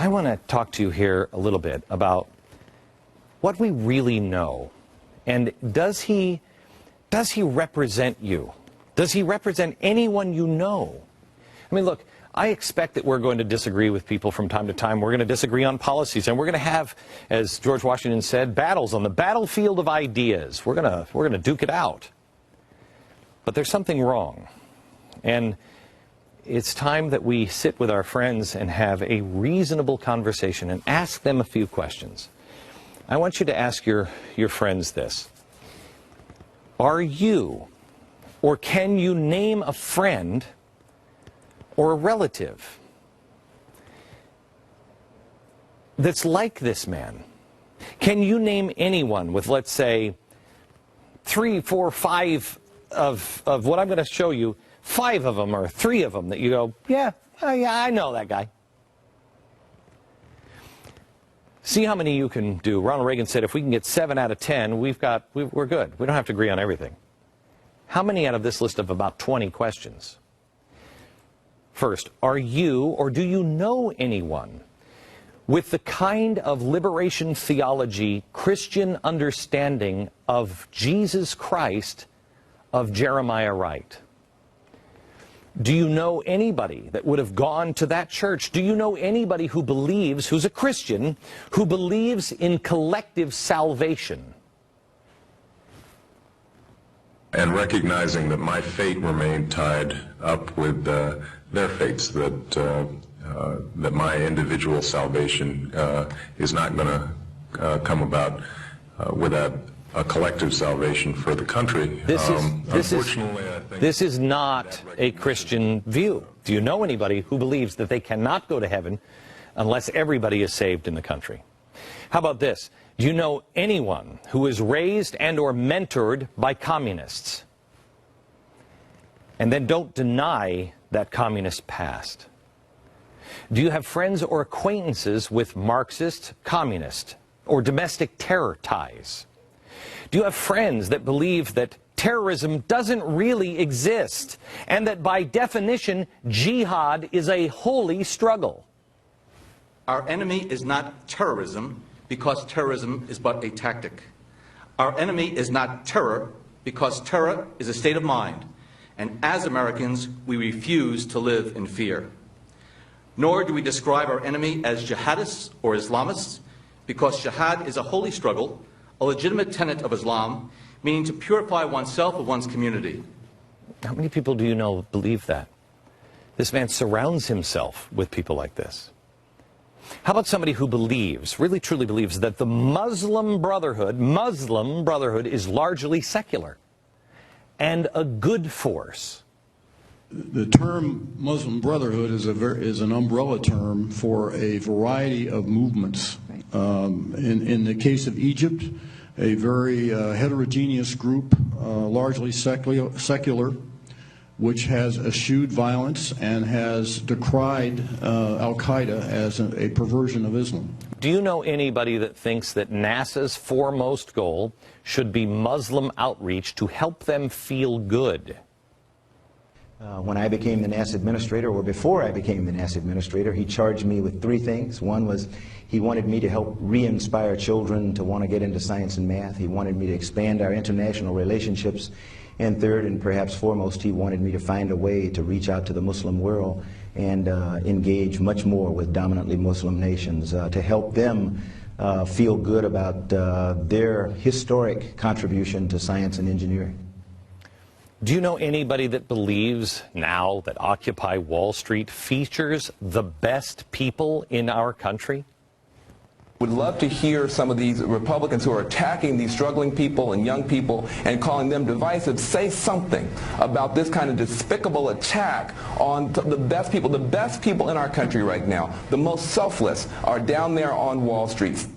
I want to talk to you here a little bit about what we really know. And does he represent you? Does he represent anyone you know? I mean, look, I expect that we're going to disagree with people from time to time. We're going to disagree on policies, and we're going to have, as George Washington said, battles on the battlefield of ideas. We're going to duke it out. But there's something wrong. And it's time that we sit with our friends and have a reasonable conversation and ask them a few questions. I want you to ask your friends this. Are you, or can you name a friend or a relative that's like this man? Can you name anyone with, let's say, 3, 4, 5 of what I'm going to show you, 5 of them or 3 of them that you go, yeah, I know that guy? See how many you can do. Ronald Reagan said if we can get 7 out of 10, we're good. We don't have to agree on everything. How many out of this list of about 20 questions? First, are you or do you know anyone with the kind of liberation theology, Christian understanding of Jesus Christ of Jeremiah Wright? Do you know anybody that would have gone to that church? Do you know anybody who believes, who's a Christian, who believes in collective salvation? And recognizing that my fate remained tied up with their fates, that my individual salvation is not going to come about without a collective salvation for the country. This is not a Christian view. Do you know anybody who believes that they cannot go to heaven unless everybody is saved in the country? How about this? Do you know anyone who is raised and or mentored by communists? And then don't deny that communist past. Do you have friends or acquaintances with Marxist, communist, or domestic terror ties? Do you have friends that believe that terrorism doesn't really exist and that by definition jihad is a holy struggle? Our enemy is not terrorism because terrorism is but a tactic. Our enemy is not terror because terror is a state of mind, and as Americans we refuse to live in fear. Nor do we describe our enemy as jihadists or Islamists because jihad is a holy struggle, a legitimate tenet of Islam, meaning to purify oneself or one's community. How many people do you know believe that? This man surrounds himself with people like this. How about somebody who believes, really truly believes, that the Muslim Brotherhood is largely secular and a good force? The term Muslim Brotherhood is an umbrella term for a variety of movements. In the case of Egypt, a very heterogeneous group, largely secular, which has eschewed violence and has decried Al-Qaeda as a perversion of Islam. Do you know anybody that thinks that NASA's foremost goal should be Muslim outreach to help them feel good? When I became the NASA administrator, or before I became the NASA administrator, he charged me with 3 things. One was he wanted me to help re-inspire children to want to get into science and math. He wanted me to expand our international relationships. And third, and perhaps foremost, he wanted me to find a way to reach out to the Muslim world and engage much more with dominantly Muslim nations to help them feel good about their historic contribution to science and engineering. Do you know anybody that believes now that Occupy Wall Street features the best people in our country? Would love to hear some of these Republicans who are attacking these struggling people and young people and calling them divisive say something about this kind of despicable attack on the best people in our country right now. The most selfless are down there on Wall Street.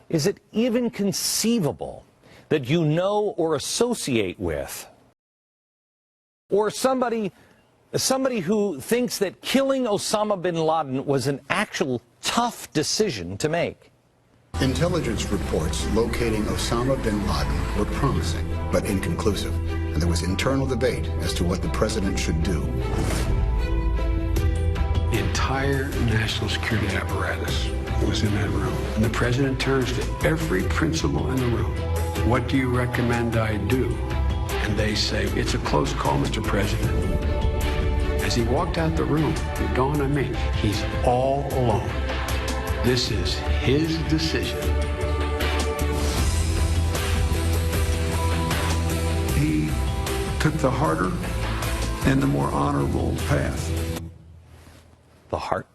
Is it even conceivable that you know or associate with, or somebody who thinks that killing Osama bin Laden was an actual tough decision to make? Intelligence reports locating Osama bin Laden were promising, but inconclusive, and there was internal debate as to what the president should do. The entire national security apparatus was in that room. And the president turns to every principal in the room. What do you recommend I do? And they say, it's a close call, Mr. President. As he walked out the room, it dawned on me, he's all alone. This is his decision. He took the harder and the more honorable path. The heart.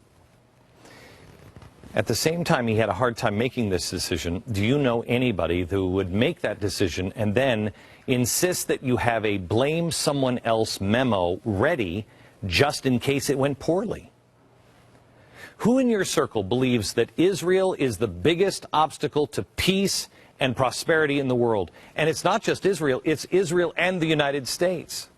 At the same time, he had a hard time making this decision. Do you know anybody who would make that decision and then insist that you have a blame someone else memo ready just in case it went poorly? Who in your circle believes that Israel is the biggest obstacle to peace and prosperity in the world? And it's not just Israel, it's Israel and the United States.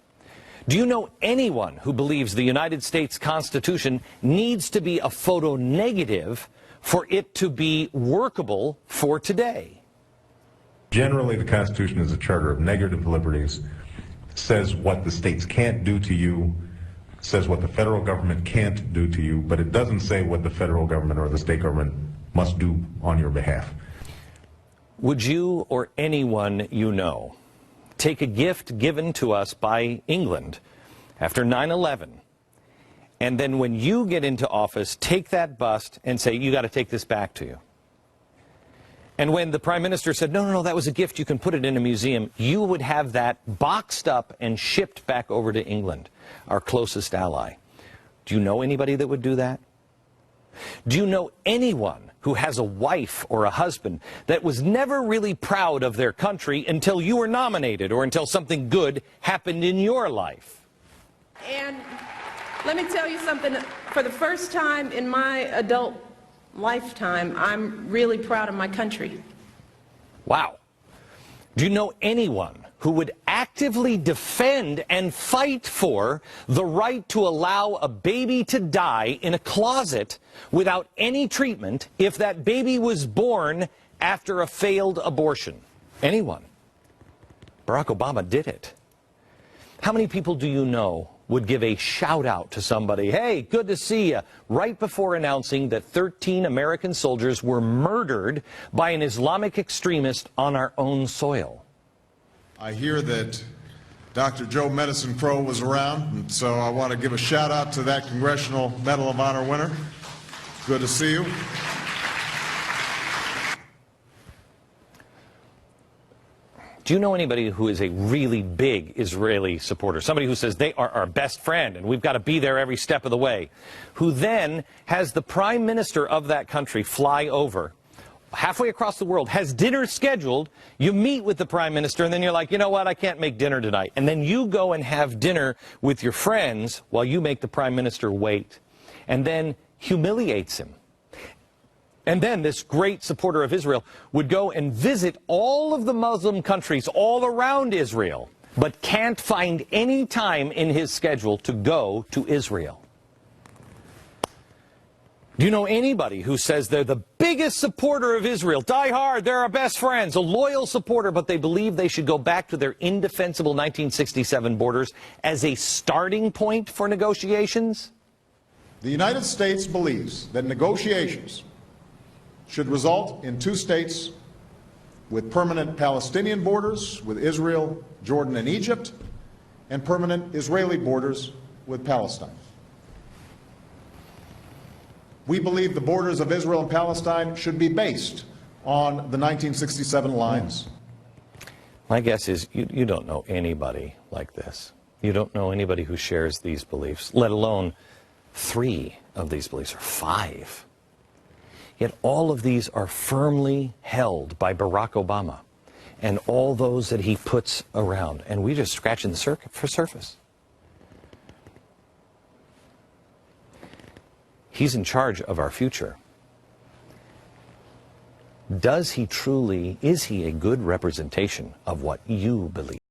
Do you know anyone who believes the United States Constitution needs to be a photo negative for it to be workable for today? Generally, the Constitution is a charter of negative liberties, says what the states can't do to you, says what the federal government can't do to you, but it doesn't say what the federal government or the state government must do on your behalf. Would you or anyone you know take a gift given to us by England after 9/11, and then when you get into office, take that bust and say, you got to take this back to you? And when the Prime Minister said, no, no, no, that was a gift, you can put it in a museum, you would have that boxed up and shipped back over to England, our closest ally. Do you know anybody that would do that? Do you know anyone who has a wife or a husband that was never really proud of their country until you were nominated or until something good happened in your life? And let me tell you something. For the first time in my adult lifetime, I'm really proud of my country. Wow. Do you know anyone who would actively defend and fight for the right to allow a baby to die in a closet without any treatment if that baby was born after a failed abortion? Anyone? Barack Obama did it. How many people do you know would give a shout out to somebody, hey, good to see you, right before announcing that 13 American soldiers were murdered by an Islamic extremist on our own soil? I hear that Dr. Joe Medicine Crow was around, and so I want to give a shout out to that Congressional Medal of Honor winner. Good to see you. Do you know anybody who is a really big Israeli supporter, somebody who says they are our best friend and we've got to be there every step of the way, who then has the prime minister of that country fly over halfway across the world, has dinner scheduled, you meet with the prime minister, and then you're like, you know what, I can't make dinner tonight. And then you go and have dinner with your friends while you make the prime minister wait, and then humiliates him. And then this great supporter of Israel would go and visit all of the Muslim countries all around Israel, but can't find any time in his schedule to go to Israel. Do you know anybody who says they're the biggest supporter of Israel, die hard, they're our best friends, a loyal supporter, but they believe they should go back to their indefensible 1967 borders as a starting point for negotiations? The United States believes that negotiations should result in two states with permanent Palestinian borders with Israel, Jordan, and Egypt, and permanent Israeli borders with Palestine. We believe the borders of Israel and Palestine should be based on the 1967 lines. My guess is you don't know anybody like this. You don't know anybody who shares these beliefs, let alone 3 of these beliefs, or 5. Yet all of these are firmly held by Barack Obama and all those that he puts around. And we just scratching the surface. He's in charge of our future. Does he truly, is he a good representation of what you believe?